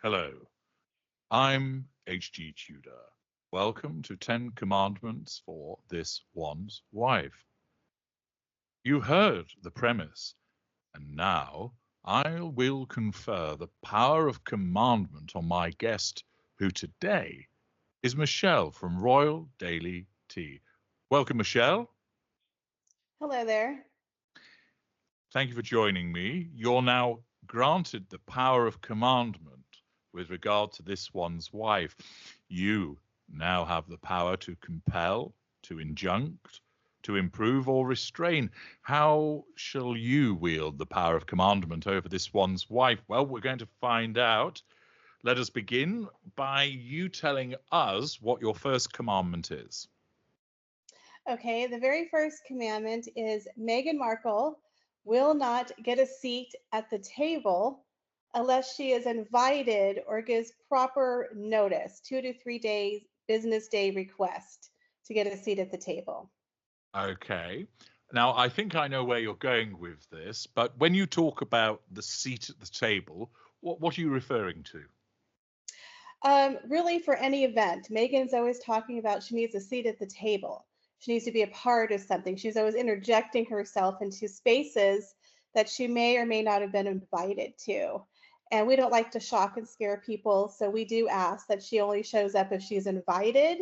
Hello, I'm H.G. Tudor. Welcome to 10 Commandments for This One's Wife. You heard the premise, and now I will confer the power of commandment on my guest, who today is Michelle from Royal Daily Tea. Welcome, Michelle. Hello there. Thank you for joining me. You're now granted the power of commandment with regard to this one's wife. You now have the power to compel, to injunct, to improve or restrain. How shall you wield the power of commandment over this one's wife? Well, we're going to find out. Let us begin by you telling us what your first commandment is. Okay, the very first commandment is Meghan Markle will not get a seat at the table unless she is invited or gives proper notice, 2 to 3 days business day request to get a seat at the table. Okay. Now, I think I know where you're going with this, but when you talk about the seat at the table, what are you referring to? Really, for any event, Megan's always talking about she needs a seat at the table. She needs to be a part of something. She's always interjecting herself into spaces that she may or may not have been invited to. And we don't like to shock and scare people. So we do ask that she only shows up if she's invited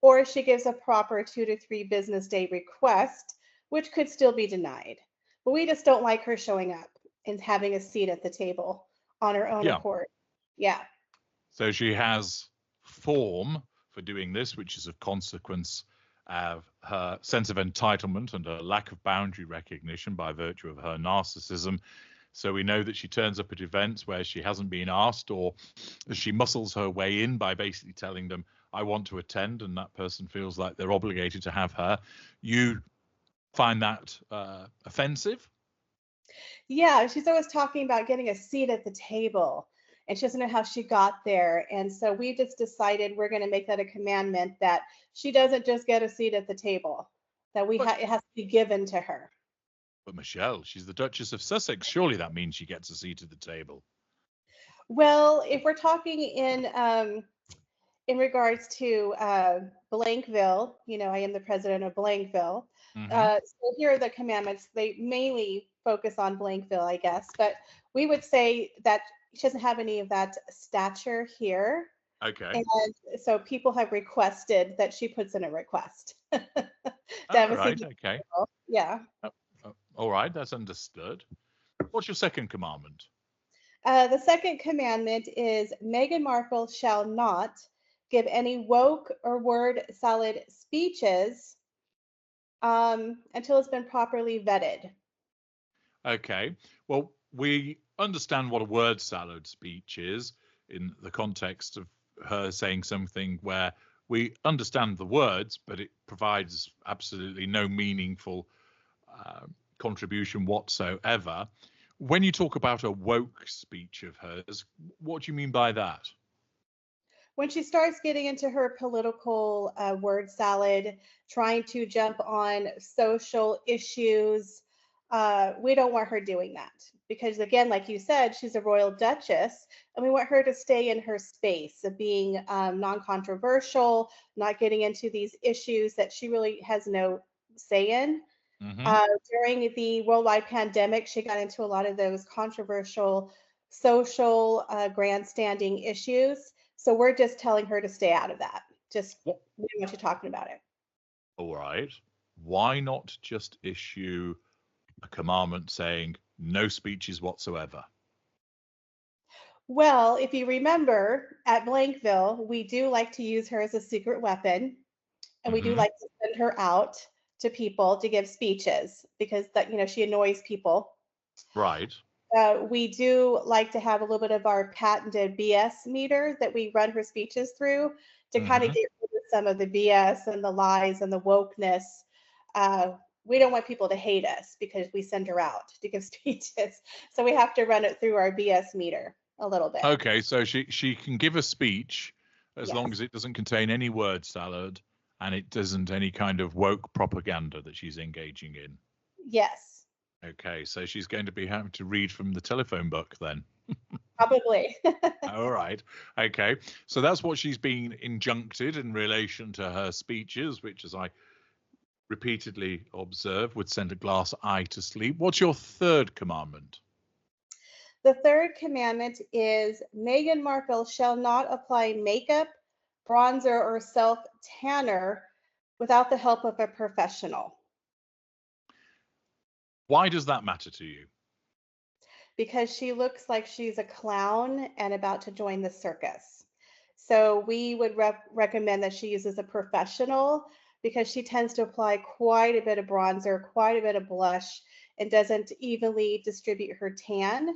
or if she gives a proper 2 to 3 business day request, which could still be denied. But we just don't like her showing up and having a seat at the table on her own Yeah. accord. Yeah. So she has form for doing this, which is of consequence of her sense of entitlement and a lack of boundary recognition by virtue of her narcissism. So we know that she turns up at events where she hasn't been asked, or she muscles her way in by basically telling them, I want to attend, and that person feels like they're obligated to have her. You find that offensive? Yeah, she's always talking about getting a seat at the table, and she doesn't know how she got there. And so we just decided we're going to make that a commandment that she doesn't just get a seat at the table, that But it has to be given to her. but Michelle, she's the Duchess of Sussex. Surely that means she gets a seat at the table. Well, if we're talking in regards to Blankville, I am the president of Blankville. Hmm. So here are the commandments. They mainly focus on Blankville, I guess, but we would say that she doesn't have any of that stature here. Okay. And so people have requested that she puts in a request to All have a seat at right. the Okay. table. Yeah. All right. That's understood. What's your second commandment? The second commandment is Meghan Markle shall not give any woke or word salad speeches until it's been properly vetted. Okay. Well, we understand what a word salad speech is in the context of her saying something where we understand the words, but it provides absolutely no meaningful uh, contribution whatsoever. When you talk about a woke speech of hers, what do you mean by that? When she starts getting into her political word salad, trying to jump on social issues, we don't want her doing that because, again, like you said, she's a royal duchess, and we want her to stay in her space of being non-controversial, not getting into these issues that she really has no say in. Hmm. During the worldwide pandemic, she got into a lot of those controversial social grandstanding issues. So we're just telling her to stay out of that. Just we don't want you talking about it. All right. Why not just issue a commandment saying no speeches whatsoever? Well, if you remember at Blankville, we do like to use her as a secret weapon, and we do Hmm. like to send her out to people to give speeches because that she annoys people. Right. We do like to have a little bit of our patented BS meter that we run her speeches through to kind of Hmm. get rid of some of the BS and the lies and the wokeness. Uh, we don't want people to hate us because we send her out to give speeches. So we have to run it through our BS meter a little bit. Okay, so she can give a speech as long Yes. as it doesn't contain any word salad and it doesn't any kind of woke propaganda that she's engaging in. Yes. Okay, so she's going to be having to read from the telephone book then. Probably. All right. Okay. So that's what she's been injuncted in relation to her speeches, which, as I repeatedly observe, would send a glass eye to sleep. What's your third commandment? The third commandment is Meghan Markle shall not apply makeup, bronzer, or self tanner without the help of a professional. Why does that matter to you? Because she looks like she's a clown and about to join the circus. So we would recommend that she uses a professional because she tends to apply quite a bit of bronzer, quite a bit of blush, and doesn't evenly distribute her tan.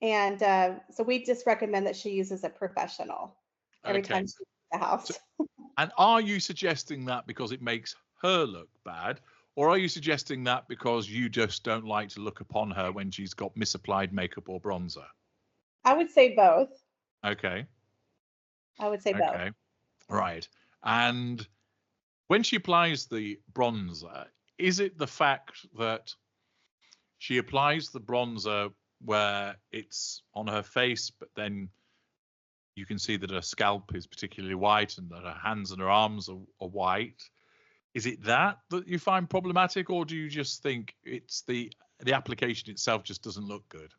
And so we just recommend that she uses a professional every Okay. time she's in the house. And are you suggesting that because it makes her look bad? Or are you suggesting that because you just don't like to look upon her when she's got misapplied makeup or bronzer? I would say both. Okay. I would say both. Okay. Right. And when she applies the bronzer, is it the fact that she applies the bronzer where it's on her face, but then you can see that her scalp is particularly white and that her hands and her arms are white? Is it that you find problematic, or do you just think it's the application itself just doesn't look good?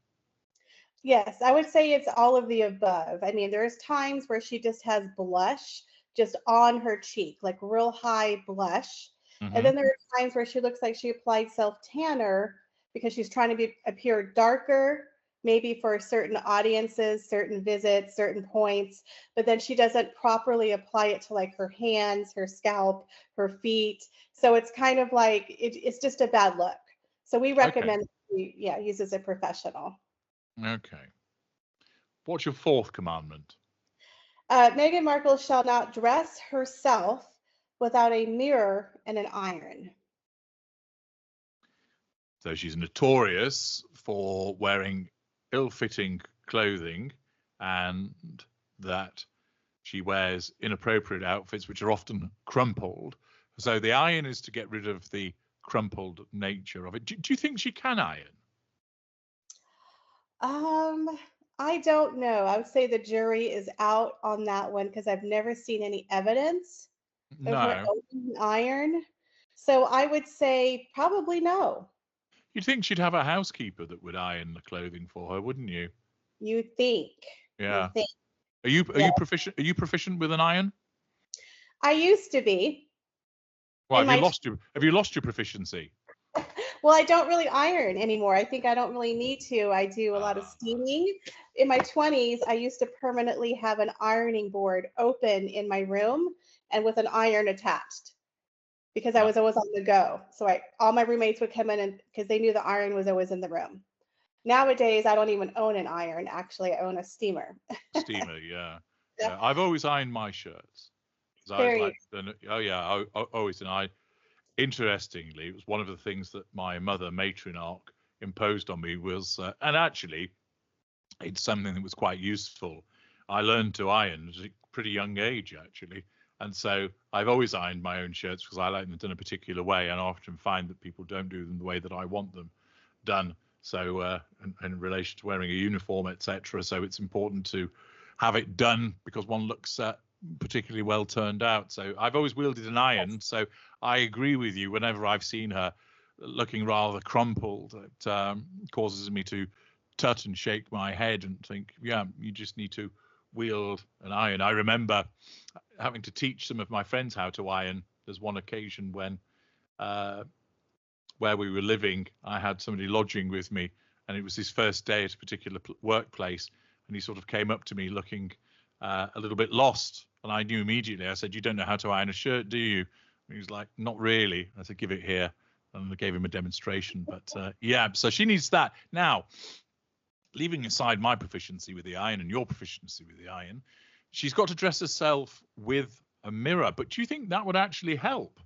Yes, I would say it's all of the above. I mean, there's times where she just has blush just on her cheek, like real high blush. And then there are times where she looks like she applied self tanner because she's trying to appear darker, maybe for certain audiences, certain visits, certain points, but then she doesn't properly apply it to like her hands, her scalp, her feet. So it's kind of like it's just a bad look. So we recommend she uses a professional. Okay. What's your fourth commandment? Meghan Markle shall not dress herself without a mirror and an iron. So she's notorious for wearing ill-fitting clothing, and that she wears inappropriate outfits which are often crumpled. So the iron is to get rid of the crumpled nature of it. Do you think she can iron? I don't know. I would say the jury is out on that one because I've never seen any evidence of her No. owning an iron. So I would say probably no. You'd think she'd have a housekeeper that would iron the clothing for her, wouldn't you? You think. You Yeah. think. Are you Yeah. proficient with an iron? I used to be. Well, In have you lost your proficiency? Well, I don't really iron anymore. I think I don't really need to. I do a lot of steaming. In my 20s, I used to permanently have an ironing board open in my room and with an iron attached because I was always on the go. So all my roommates would come in and because they knew the iron was always in the room. Nowadays, I don't even own an iron. Actually, I own a steamer. Steamer, yeah. Yeah. Yeah. I've always ironed my shirts. I was like, oh yeah, always. And interestingly, it was one of the things that my mother, matriarch, imposed on me was, and actually, it's something that was quite useful. I learned to iron at a pretty young age, actually. And so I've always ironed my own shirts because I like them done a particular way, and I often find that people don't do them the way that I want them done. So in relation to wearing a uniform, etc. So it's important to have it done because one looks particularly well turned out. So I've always wielded an iron. So I agree with you. Whenever I've seen her looking rather crumpled, it causes me to tut and shake my head and think, yeah, you just need to wield an iron. I remember having to teach some of my friends how to iron. There's one occasion when where we were living, I had somebody lodging with me, and it was his first day at a particular workplace, and he sort of came up to me looking a little bit lost, and I knew immediately. I said, "You don't know how to iron a shirt, do you?" And he was like, "Not really." I said, "Give it here," and I gave him a demonstration. But yeah, so she needs that. Now, leaving aside my proficiency with the iron and your proficiency with the iron, she's got to dress herself with a mirror. But do you think that would actually help?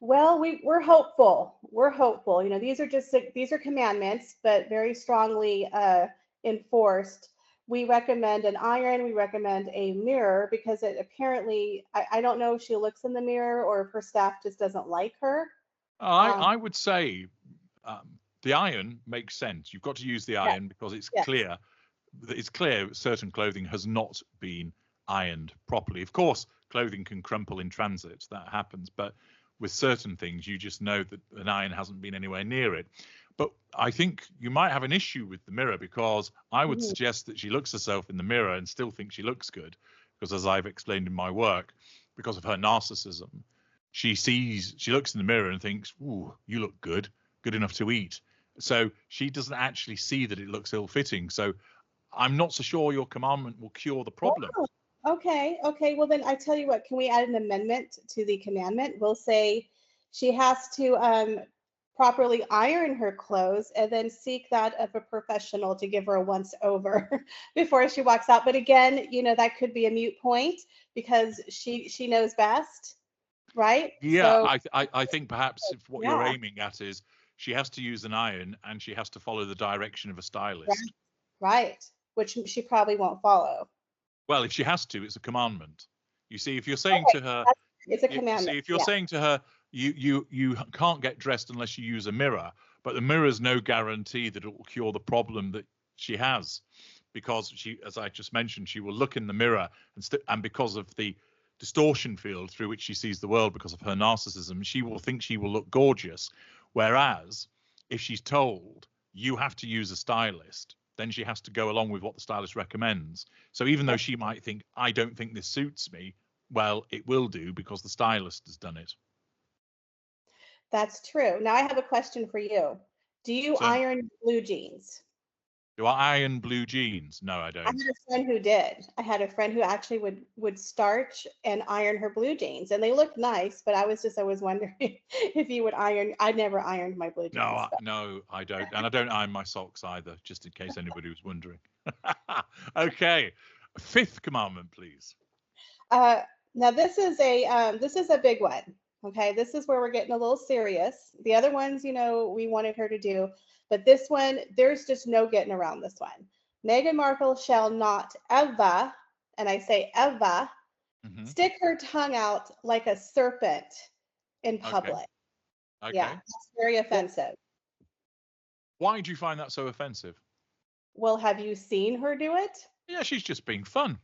Well, we're hopeful. We're hopeful. You know, these are commandments, but very strongly enforced. We recommend an iron. We recommend a mirror because it apparently, I don't know if she looks in the mirror or if her staff just doesn't like her. I would say The iron makes sense. You've got to use the Yeah. iron because it's Yeah. clear. It's clear certain clothing has not been ironed properly. Of course, clothing can crumple in transit. That happens. But with certain things, you just know that an iron hasn't been anywhere near it. But I think you might have an issue with the mirror, because I would Mhm. suggest that she looks herself in the mirror and still thinks she looks good. Because as I've explained in my work, because of her narcissism, she looks in the mirror and thinks, "Ooh, you look good enough to eat." So she doesn't actually see that it looks ill-fitting. So I'm not so sure your commandment will cure the problem. Oh, okay. Okay. Well, then I tell you what, can we add an amendment to the commandment? We'll say she has to properly iron her clothes and then seek that of a professional to give her a once over before she walks out. But again, that could be a moot point because she knows best, right? Yeah, So I think perhaps if what you're yeah, aiming at is she has to use an iron and she has to follow the direction of a right, stylist. right, which she probably won't follow. Well, if she has to, it's a commandment. You see, if you're saying Okay, to her, it's a you commandment. see, if you're Yeah, saying to her, you can't get dressed unless you use a mirror, but the mirror's no guarantee that it will cure the problem that she has, because she, as I just mentioned, she will look in the mirror and because of the distortion field through which she sees the world, because of her narcissism, she will think she will look gorgeous. Whereas if she's told you have to use a stylist, then she has to go along with what the stylist recommends. So even though she might think, I don't think this suits me, well, it will do because the stylist has done it. that's true. Now I have a question for you. Do you So iron blue jeans? do I iron blue jeans? No, I I had don't. a friend who did. I had a friend who actually would starch and iron her blue jeans, and they looked nice. But I was wondering if you would iron. I never ironed my blue jeans. But. No, I don't. And I don't iron my socks either, just in case anybody was wondering. Okay. Fifth commandment, please. Uh, Now this is a big one. Okay, this is where we're getting a little serious. The other ones, we wanted her to do, but this one, there's just no getting around this one. Meghan Markle shall not ever, and I say ever, Hmm. stick her tongue out like a serpent in Okay. public. Yeah, Okay. that's very What? offensive. Why do you find that so offensive? Well, have you seen her do it? Yeah, she's just being fun.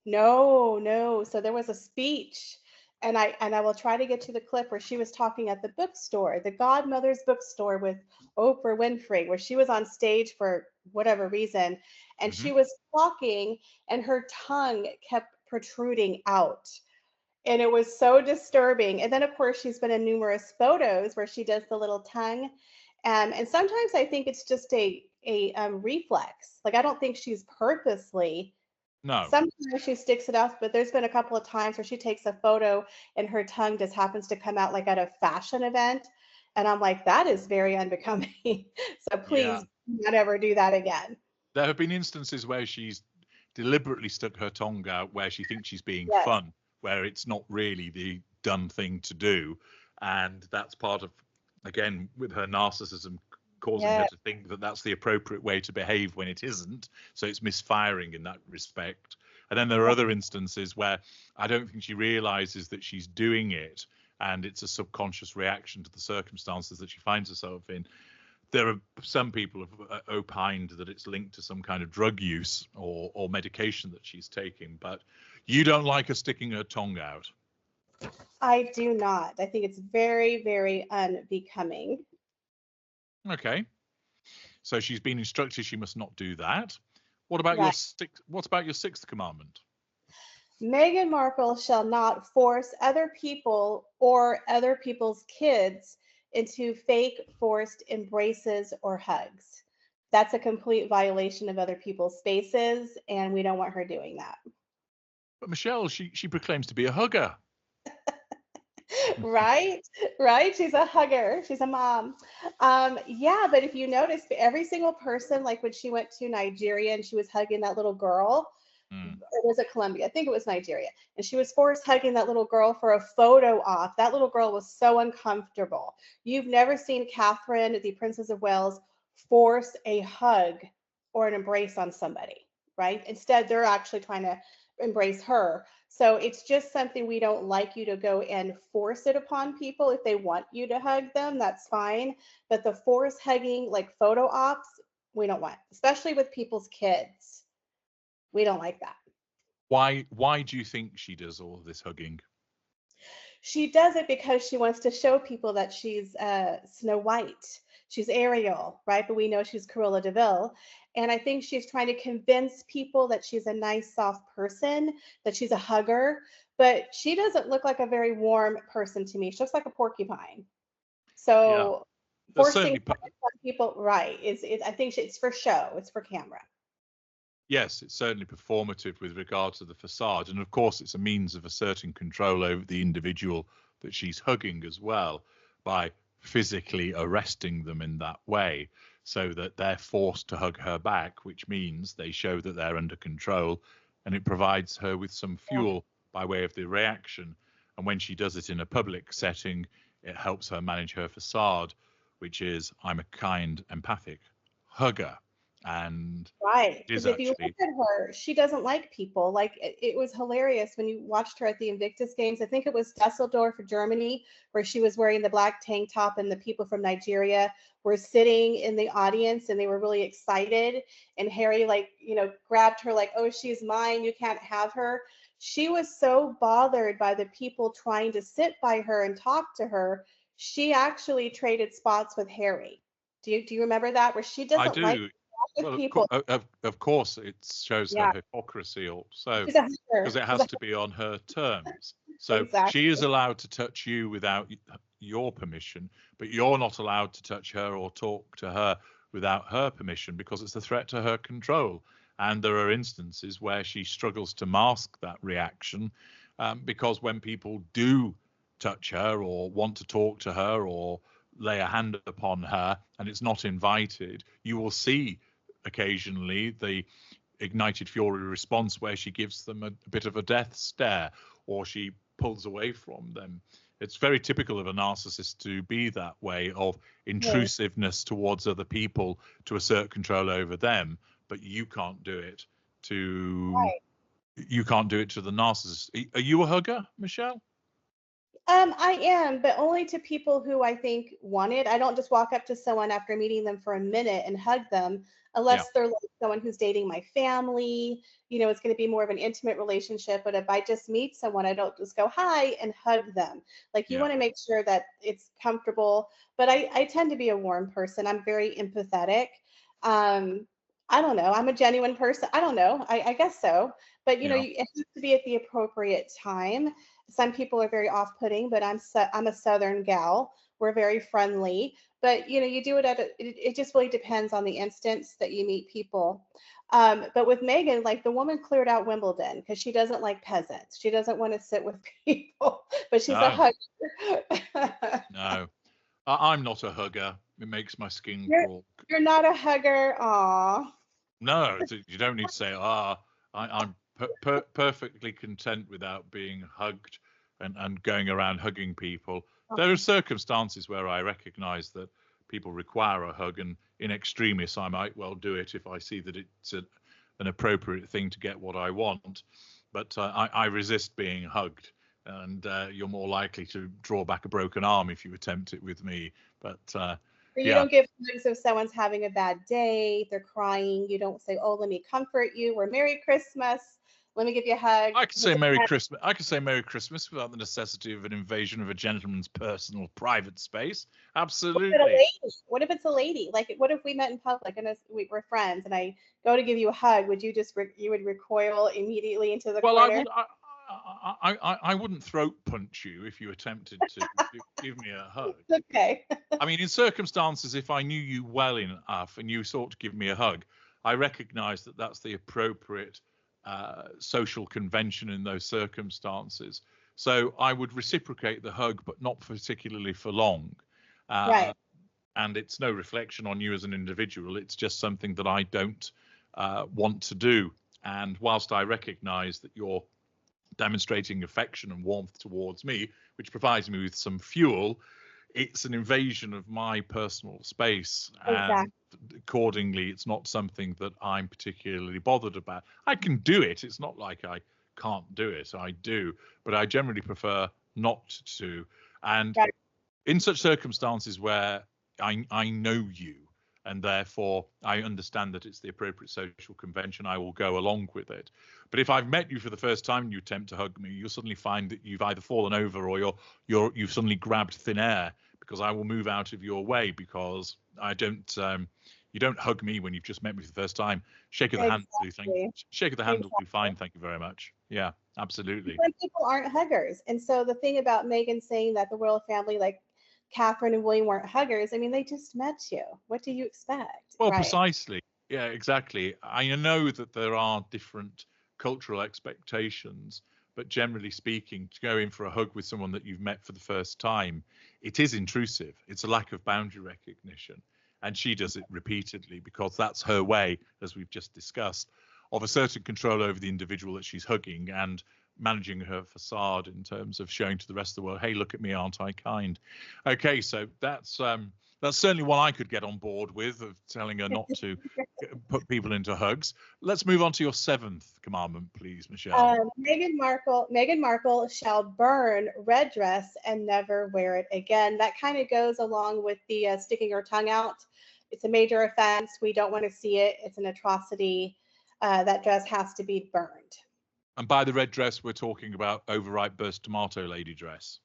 No, no. So there was a speech, and I will try to get to the clip where she was talking at the bookstore, the Godmother's bookstore with Oprah Winfrey, where she was on stage for whatever reason, and Hmm. she was talking, and her tongue kept protruding out. And it was so disturbing. And then, of course, she's been in numerous photos where she does the little tongue. And sometimes I think it's just a reflex. Like, I don't think she's purposely. No. Sometimes she sticks it out, but there's been a couple of times where she takes a photo and her tongue just happens to come out like at a fashion event. And I'm like, that is very unbecoming. So please Yeah. do not ever do that again. There have been instances where she's deliberately stuck her tongue out where she thinks she's being Yes. fun, where it's not really the done thing to do. And that's part of, again, with her narcissism causing her Yeah. to think that that's the appropriate way to behave when it isn't. So it's misfiring in that respect. And then there are other instances where I don't think she realizes that she's doing it, and it's a subconscious reaction to the circumstances that she finds herself in. There are some people have opined that it's linked to some kind of drug use or medication that she's taking, but you don't like her sticking her tongue out. I do not. I think it's very, very unbecoming. Okay, so she's been instructed she must not do that. What about Right. your sixth commandment? Meghan Markle shall not force other people or other people's kids into fake forced embraces or hugs. That's a complete violation of other people's spaces, and we don't want her doing that. But Michelle, she proclaims to be a hugger. Right? Right? She's a hugger. She's a mom. Yeah, but if you notice, every single person, like when she went to Nigeria and she was hugging that little girl, Mm. or was it Colombia? I think it was Nigeria. And she was forced hugging that little girl for a photo op. That little girl was so uncomfortable. You've never seen Catherine, the Princess of Wales, force a hug or an embrace on somebody, right? Instead, they're actually trying to embrace her. So it's just something we don't like you to go and force it upon people. If they want you to hug them, that's fine. But the force hugging, like photo ops, we don't want, especially with people's kids. We don't like that. Why do you think she does all of this hugging? She does it because she wants to show people that she's Snow White. She's Ariel, right? But we know she's Cruella de Vil. And I think she's trying to convince people that she's a nice, soft person, that she's a hugger. But she doesn't look like a very warm person to me. She looks like a porcupine. Yeah, So there's forcing certainly people, right? I think it's for show. It's for camera. yes, it's certainly performative with regard to the facade, and of course, it's a means of asserting control over the individual that she's hugging as well by physically arresting them in that way, so that they're forced to hug her back, which means they show that they're under control, and it provides her with some fuel by way of the reaction. And when she does it in a public setting, it helps her manage her facade, which is I'm a kind, empathic hugger. And Right. it is Because if you look actually, at her, she doesn't like people. Like it was hilarious when you watched her at the Invictus Games. I think it was Dusseldorf, Germany, where she was wearing the black tank top and the people from Nigeria were sitting in the audience and they were really excited. And Harry, like, grabbed her, like, oh, she's mine. You can't have her. She was so bothered by the people trying to sit by her and talk to her. She actually traded spots with Harry. Do you remember that? Where she I doesn't like do. with Well, people. of course, it shows her Yeah. hypocrisy also, She's a hugger. because it has to be on her terms. So she Exactly. is allowed to touch you without your permission, but you're not allowed to touch her or talk to her without her permission because it's a threat to her control. And there are instances where she struggles to mask that reaction, because when people do touch her or want to talk to her or lay a hand upon her and it's not invited, you will see occasionally the ignited fury response where she gives them a bit of a death stare or she pulls away from them. It's very typical of a narcissist to be that way, of Right. intrusiveness towards other people to assert control over them, but you can't do it to Right. the narcissist. Are you a hugger, Michelle? I am, but only to people who I think want it. I don't just walk up to someone after meeting them for a minute and hug them Yeah, unless they're like someone who's dating my family. It's going to be more of an intimate relationship. But if I just meet someone, I don't just go hi and hug them. Like you yeah. want to make sure that it's comfortable. But I tend to be a warm person. I'm very empathetic. Um, I don't know. I'm a genuine person. I don't know. I guess so. But Yeah. it has to be at the appropriate time. Some people are very off-putting, but I'm a Southern gal. We're very friendly, but you do it it just really depends on the instance that you meet people. But with Meghan, like the woman cleared out Wimbledon because she doesn't like peasants. She doesn't want to sit with people, but she's a No, hugger. no. I'm not a hugger. It makes my skin you're crawl. you're not a hugger. Aw. No, you don't need to say, I'm perfectly content without being hugged and going around hugging people. There are circumstances where I recognize that people require a hug, and in extremis, I might well do it if I see that it's an appropriate thing to get what I want. But I resist being hugged, and you're more likely to draw back a broken arm if you attempt it with me. But Or you yeah, don't give hugs if someone's having a bad day, they're crying. You don't say, "Oh, let me comfort you," or "Merry Christmas. Let me give you a hug." I could say Merry Christmas. I could say Merry Christmas without the necessity of an invasion of a gentleman's personal, private space. What if it's a Absolutely. lady? What if it's a lady? Like, what if we met in public and we're friends, and I go to give you a hug? Would you just you would recoil immediately into the Well, I corner? would. I wouldn't throat punch you if you attempted to give me a hug. Okay. I mean, in circumstances, if I knew you well enough and you sought to give me a hug, I recognise that that's the appropriate social convention in those circumstances. So I would reciprocate the hug, but not particularly for long. Uh, Right. and it's no reflection on you as an individual. It's just something that I don't want to do. And whilst I recognise that you're demonstrating affection and warmth towards me, which provides me with some fuel, it's an invasion of my personal space, and Exactly. accordingly it's not something that I'm particularly bothered about. I can do it. It's not like I can't do it. I do, but I generally prefer not to. And Right. in such circumstances where I know you, and therefore I understand that it's the appropriate social convention, I will go along with it. But if I've met you for the first time and you attempt to hug me, you'll suddenly find that you've either fallen over or you've suddenly grabbed thin air, because I will move out of your way, because I don't you don't hug me when you've just met me for the first time. Shake of the hand will do, shake of the hand will do fine, thank you very much. Yeah, absolutely. When people aren't huggers. And so the thing about Meghan saying that the royal family, like Catherine and William, weren't huggers, I mean, they just met you. What do you expect? Well, Right. precisely. Yeah, exactly. I know that there are different cultural expectations, but generally speaking, to go in for a hug with someone that you've met for the first time, it is intrusive. It's a lack of boundary recognition. And she does it repeatedly because that's her way, as we've just discussed, of asserting control over the individual that she's hugging and managing her facade in terms of showing to the rest of the world, hey, look at me, aren't I kind? Okay, so that's certainly one I could get on board with, of telling her not to put people into hugs. Let's move on to your 7th commandment, please, Michelle. Meghan Markle shall burn red dress and never wear it again. That kind of goes along with the sticking her tongue out. It's a major offense. We don't want to see it. It's an atrocity. That dress has to be burned. And by the red dress, we're talking about overripe burst tomato lady dress.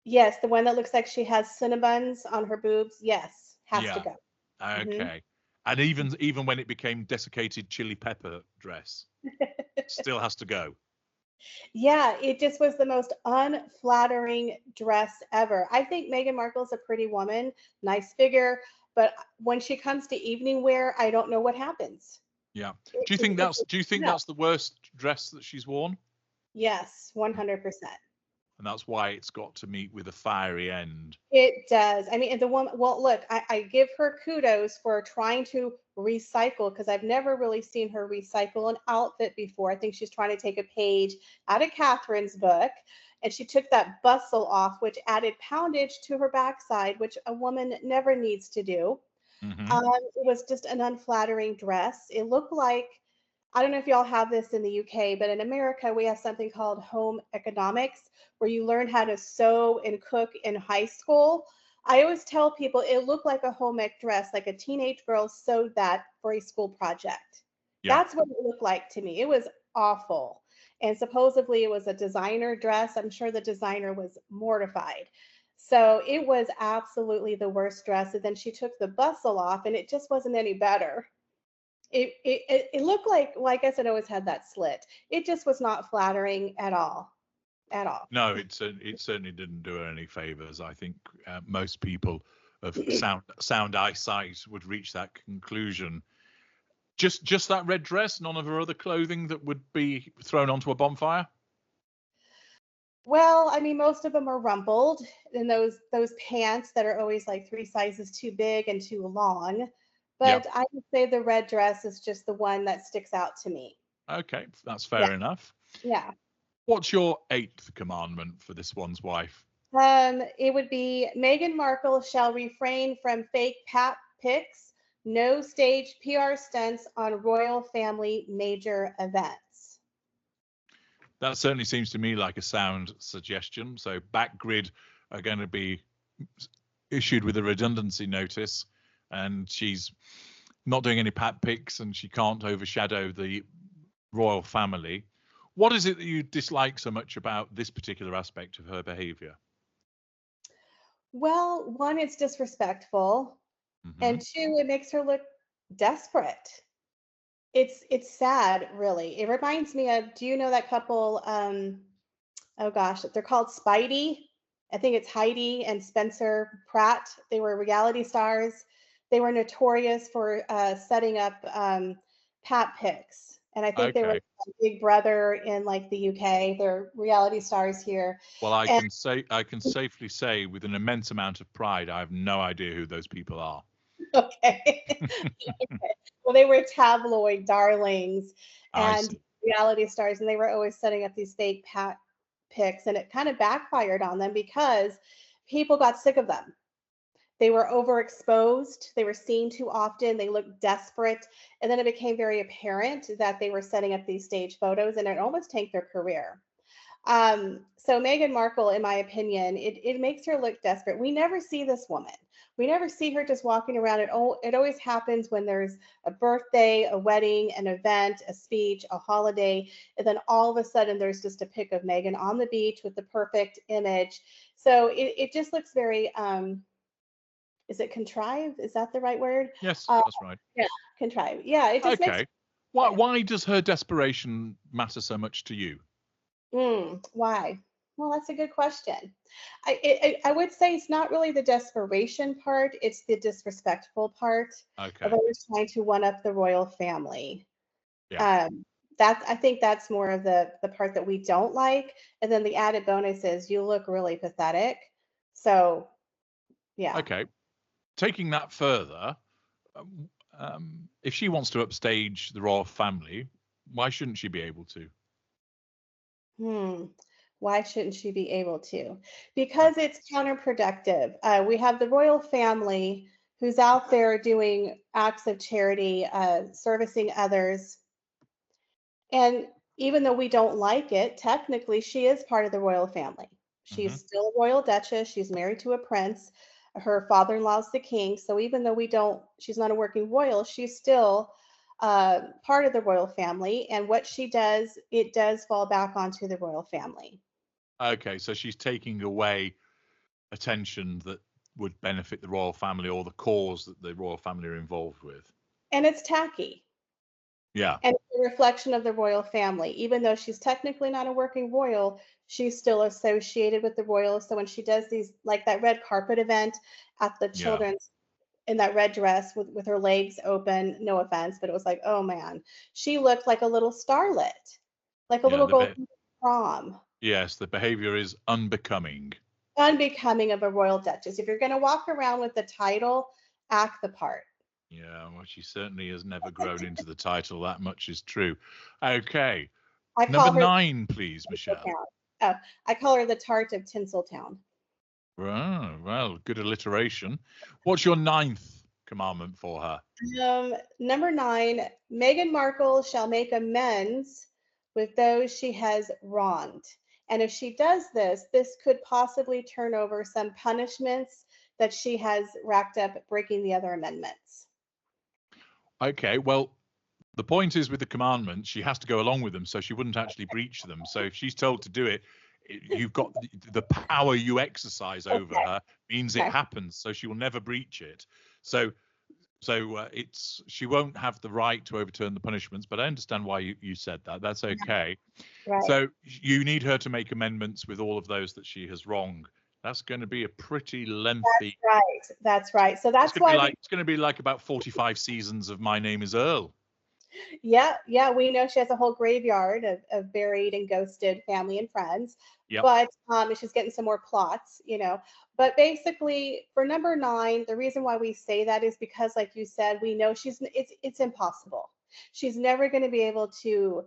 Yes, the one that looks like she has Cinnabons on her boobs. Yes, has to Yeah. go. Okay. And even when it became desiccated chili pepper dress, still has to go. Yeah, it just was the most unflattering dress ever. I think Meghan Markle's a pretty woman, nice figure, but when she comes to evening wear, I don't know what happens. Yeah. Do you think that's the worst dress that she's worn? Yes, 100%. And that's why it's got to meet with a fiery end. It does. I mean, and the woman, well, look, I give her kudos for trying to recycle, because I've never really seen her recycle an outfit before. I think she's trying to take a page out of Catherine's book, and she took that bustle off, which added poundage to her backside, which a woman never needs to do. It was just an unflattering dress. It looked like, I don't know if y'all have this in the UK, but in America, we have something called home economics, where you learn how to sew and cook in high school. I always tell people it looked like a home ec dress, like a teenage girl sewed that for a school project. Yeah. That's what it looked like to me. It was awful. And supposedly it was a designer dress. I'm sure the designer was mortified. So it was absolutely the worst dress. And then she took the bustle off, and it just wasn't any better. It looked like I said, always had that slit. It just was not flattering at all. At all. No, it certainly didn't do her any favors. I think most people of sound eyesight would reach that conclusion. Just that red dress, none of her other clothing that would be thrown onto a bonfire? Well, I mean, most of them are rumpled, and those pants that are always like 3 sizes too big and too long. But I would say the red dress is just the one that sticks out to me. Okay, that's fair enough. Yeah. What's your 8th commandment for this one's wife? It would be Meghan Markle shall refrain from fake pat pics, no staged PR stunts on royal family major events. That certainly seems to me like a sound suggestion. So Backgrid are going to be issued with a redundancy notice, and she's not doing any pat pics, and she can't overshadow the royal family. What is it that you dislike so much about this particular aspect of her behavior? Well, one, it's disrespectful, and two, it makes her look desperate. It's sad, really. It reminds me of, do you know that couple? Oh gosh, they're called Spidey. I think it's Heidi and Spencer Pratt. They were reality stars. They were notorious for setting up pat pics, and I think they were Big Brother in like the UK. They're reality stars here. Well, I can safely say with an immense amount of pride, I have no idea who those people are. Okay. Well, they were tabloid darlings and reality stars, and they were always setting up these fake pat pics, and it kind of backfired on them because people got sick of them. They were overexposed. They were seen too often. They looked desperate. And then it became very apparent that they were setting up these stage photos, and it almost tanked their career. So Meghan Markle, in my opinion, it makes her look desperate. We never see this woman. We never see her just walking around. It always happens when there's a birthday, a wedding, an event, a speech, a holiday, and then all of a sudden there's just a pic of Meghan on the beach with the perfect image. So it just looks very is it contrived? Is that the right word? Yes, Uh, that's right. yeah, contrived. Yeah, it just makes Okay. Why does her desperation matter so much to you? Why? Well, that's a good question. I would say it's not really the desperation part, it's the disrespectful part of Okay. always trying to one up the royal family. Yeah. Um, I think that's more of the part that we don't like. And then the added bonus is you look really pathetic. So yeah. Okay. Taking that further, if she wants to upstage the royal family, why shouldn't she be able to? Hmm. Why shouldn't she be able to? Because it's counterproductive. We have the royal family who's out there doing acts of charity, servicing others. And even though we don't like it, technically she is part of the royal family. Hmm. She's still a royal duchess. She's married to a prince. Her father-in-law's the king. So even though she's not a working royal, she's still part of the royal family. And what she does, it does fall back onto the royal family. Okay, so she's taking away attention that would benefit the royal family or the cause that the royal family are involved with. And it's tacky. Yeah. And it's a reflection of the royal family. Even though she's technically not a working royal, she's still associated with the royals. So when she does these, like that red carpet event at the Yeah. children's in that red dress with her legs open, no offense, but it was like, oh man, she looked like a little starlet, like a Yeah. little girl from prom. Yes, the behavior is unbecoming. Unbecoming of a royal duchess. If you're going to walk around with the title, act the part. Yeah, well, she certainly has never grown into the title. That much is true. Okay. I Number call her 9, please, Michelle. Tinseltown. Oh, I call her the tart of Tinseltown. Oh, well, good alliteration. What's your 9th commandment for her? Number 9, Meghan Markle shall make amends with those she has wronged. And if she does this, this could possibly turn over some punishments that she has racked up breaking the other amendments. Okay, well, the point is with the commandments, she has to go along with them, so she wouldn't actually breach them. So if she's told to do it, you've got the power you exercise over Okay. her means it Okay. happens, so she will never breach it. So it's she won't have the right to overturn the punishments, but I understand why you said that. That's okay. Right. So you need her to make amendments with all of those that she has wronged. That's going to be a pretty lengthy. Right. That's right. So It's that's going to be why like it's going to be like about 45 seasons of My Name Is Earl. yeah, we know she has a whole graveyard of buried and ghosted family and friends, Yep. but she's getting some more plots. But basically, for number 9, the reason why we say that is because, like you said, we know it's impossible. She's never going to be able to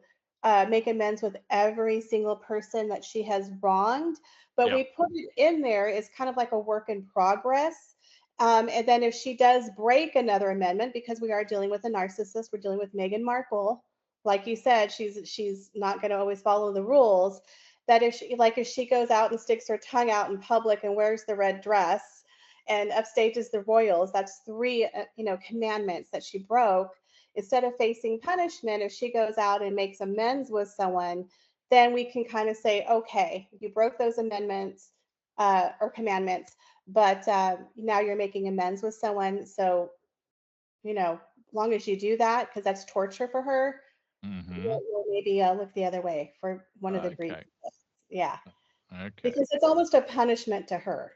make amends with every single person that she has wronged, but Yeah. we put it in there as kind of like a work in progress. And then if she does break another amendment, because we are dealing with a narcissist, we're dealing with Meghan Markle. Like you said, she's not going to always follow the rules. That if she goes out and sticks her tongue out in public and wears the red dress and upstages the royals, that's 3 commandments that she broke. Instead of facing punishment, if she goes out and makes amends with someone, then we can kind of say, okay, you broke those amendments or commandments, but now you're making amends with someone. So, as long as you do that, because that's torture for her, Mm-hmm. we'll maybe look the other way for one of the breeds. Okay. Yeah, Okay. because it's almost a punishment to her.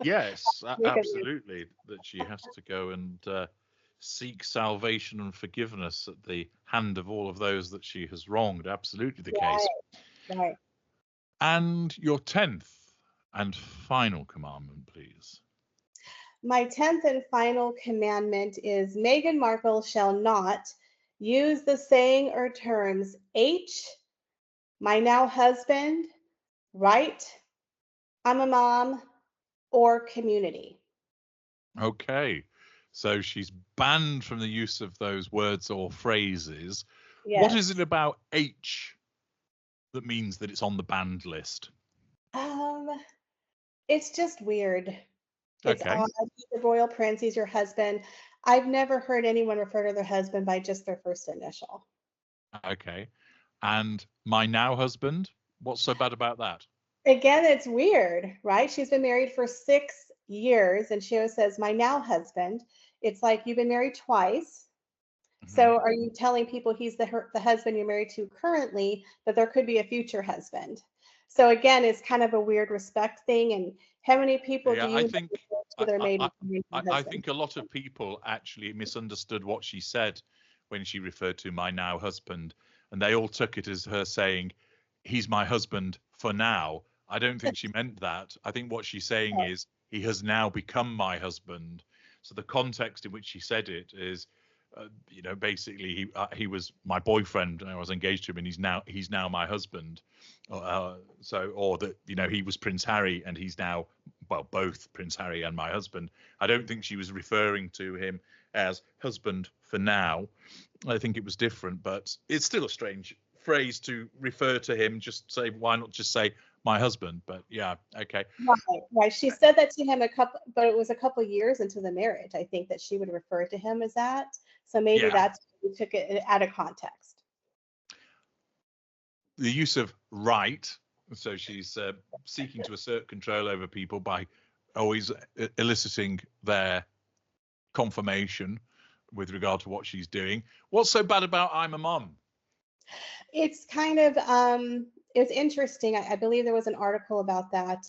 Yes, Make amends. absolutely. That she has to go and seek salvation and forgiveness at the hand of all of those that she has wronged. Absolutely the case. Right, right. And your 10th and final commandment, please. My 10th and final commandment is Meghan Markle shall not use the saying or terms H, my now husband, right, I'm a mom, or community. Okay. So she's banned from the use of those words or phrases. What is it Yes. about H that means that it's on the banned list? Um, it's just weird. It's Okay. odd. He's the royal prince. He's your husband. I've never heard anyone refer to their husband by just their first initial. Okay. And my now husband, what's so bad about that? Again, it's weird, right? She's been married for 6 years and she always says, my now husband. It's like you've been married twice. Mhm. So are you telling people he's the husband you're married to currently, but there could be a future husband? So again, it's kind of a weird respect thing. And how many people do Yeah, you I know think refer to I, their I, I maiden I husband? think a lot of people actually misunderstood what she said when she referred to my now husband, and they all took it as her saying, "He's my husband for now." I don't think she meant that. I think what she's saying Oh, is he has now become my husband. So the context in which she said it is, basically he was my boyfriend and I was engaged to him, and he's now my husband. Or that he was Prince Harry and he's now, well, both Prince Harry and my husband. I don't think she was referring to him as husband for now. I think it was different, but it's still a strange phrase to refer to him. Just say, why not just say my husband? But yeah, okay. right, right. She said that to him but it was a couple years into the marriage, I think, that she would refer to him as that. So maybe Yeah, that's we took it out of context. the use of right. So she's seeking to assert control over people by always eliciting their confirmation with regard to what she's doing. What's so bad about I'm a mum? It's kind of it's interesting. I believe there was an article about that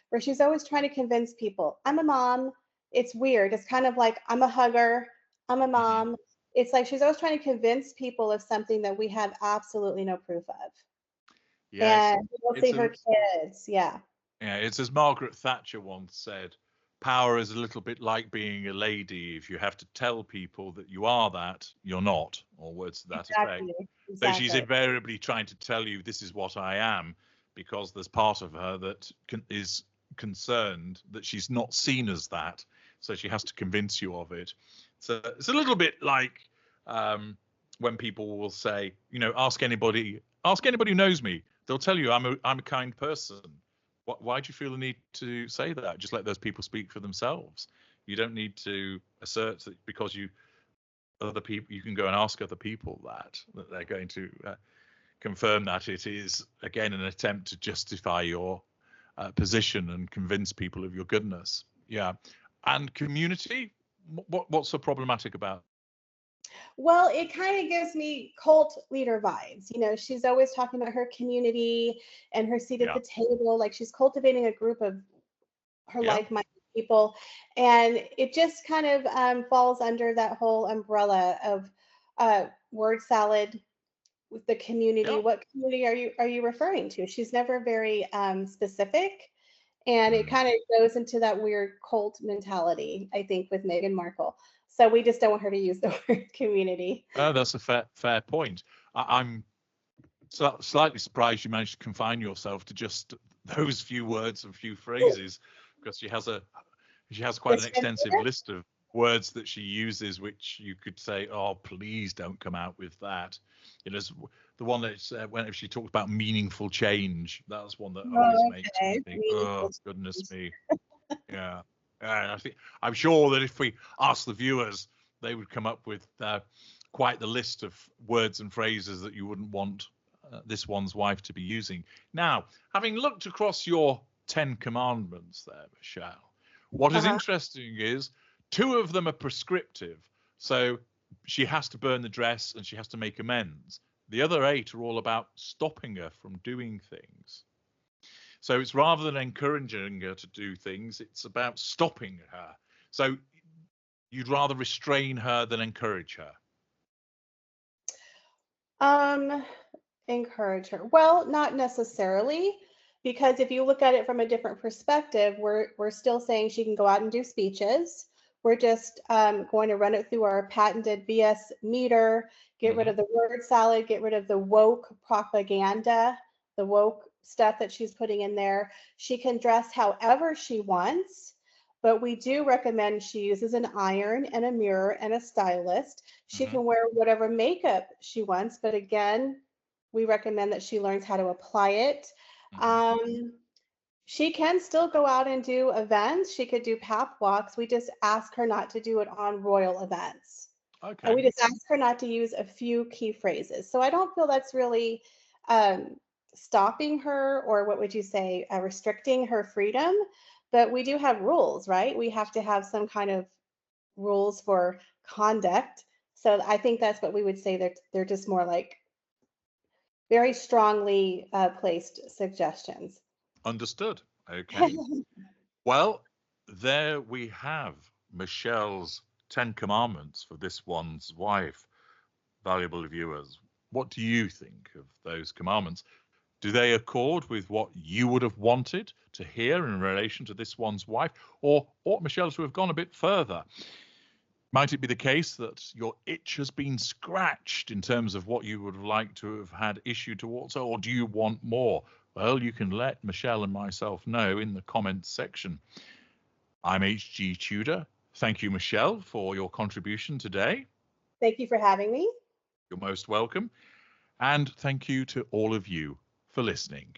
where she's always trying to convince people, I'm a mom. It's weird. It's kind of like I'm a hugger, I'm a Mhm. mom. It's like she's always trying to convince people of something that we have absolutely no proof of. Yes, And we'll see it's her a kids. Yeah. yeah, it's as Margaret Thatcher once said, power is a little bit like being a lady. If you have to tell people that you are that, you're not, or words to that effect. Exactly. So she's Exactly. invariably trying to tell you this is what I am, because there's part of her that is concerned that she's not seen as that. So she has to convince you of it. So it's a little bit like when people will say, ask anybody who knows me. They'll tell you I'm a kind person. Why do you feel the need to say that? Just let those people speak for themselves. You don't need to assert that because other people, you can go and ask other people that they're going to confirm that. It is again an attempt to justify your position and convince people of your goodness. Yeah, and community. What's so problematic about? Well, it kind of gives me cult leader vibes. She's always talking about her community and her seat at Yeah, the table. Like she's cultivating a group of her yeah, like-minded people. And it just kind of falls under that whole umbrella of word salad with the community. yeah. What community are you referring to? She's never very specific. And it Mm. kind of goes into that weird cult mentality, I think, with Meghan Markle. So we just don't want her to use the word community. That's a fair point. I'm slightly surprised you managed to confine yourself to just those few words and few phrases, because she has quite an This extensive list of words that she uses, which you could say, oh, please don't come out with that. There's the one that when she talked about meaningful change, that's one that always Oh, makes me okay. think, Meaningful oh goodness change. me. Yeah. I'm sure that if we asked the viewers, they would come up with quite the list of words and phrases that you wouldn't want this one's wife to be using. Now, having looked across your 10 commandments there, Michelle, what is Uh-huh. interesting is two of them are prescriptive. So she has to burn the dress and she has to make amends. The other 8 are all about stopping her from doing things. So it's rather than encouraging her to do things, it's about stopping her. So you'd rather restrain her than encourage her. Um, encourage her. Well, not necessarily, because if you look at it from a different perspective, we're still saying she can go out and do speeches. We're just going to run it through our patented BS meter, get rid Mm-hmm. of the word salad, get rid of the woke propaganda, the woke stuff that she's putting in there. She can dress however she wants. but we do recommend she uses an iron and a mirror and a stylist. She Hmm. can wear whatever makeup she wants, but again, we recommend that she learns how to apply it. Hmm. Um, she can still go out and do events. She could do pap walks. We just ask her not to do it on royal events. And we Okay. just ask her not to use a few key phrases. So I don't feel that's really um, stopping her, or what would you say, restricting her freedom. But we do have rules, right? We have to have some kind of rules for conduct. So I think that's what we would say. They're just more like very strongly placed suggestions. Understood. Okay. Well, there we have Michelle's 10 Commandments for this one's wife. Valuable viewers, what do you think of those commandments? Do they accord with what you would have wanted to hear in relation to this one's wife? Or ought Michelle to have gone a bit further? Might it be the case that your itch has been scratched in terms of what you would have liked to have had issued towards her, or do you want more? Well, you can let Michelle and myself know in the comments section. I'm HG Tudor. Thank you, Michelle, for your contribution today. Thank you for having me. You're most welcome. And thank you to all of you for listening.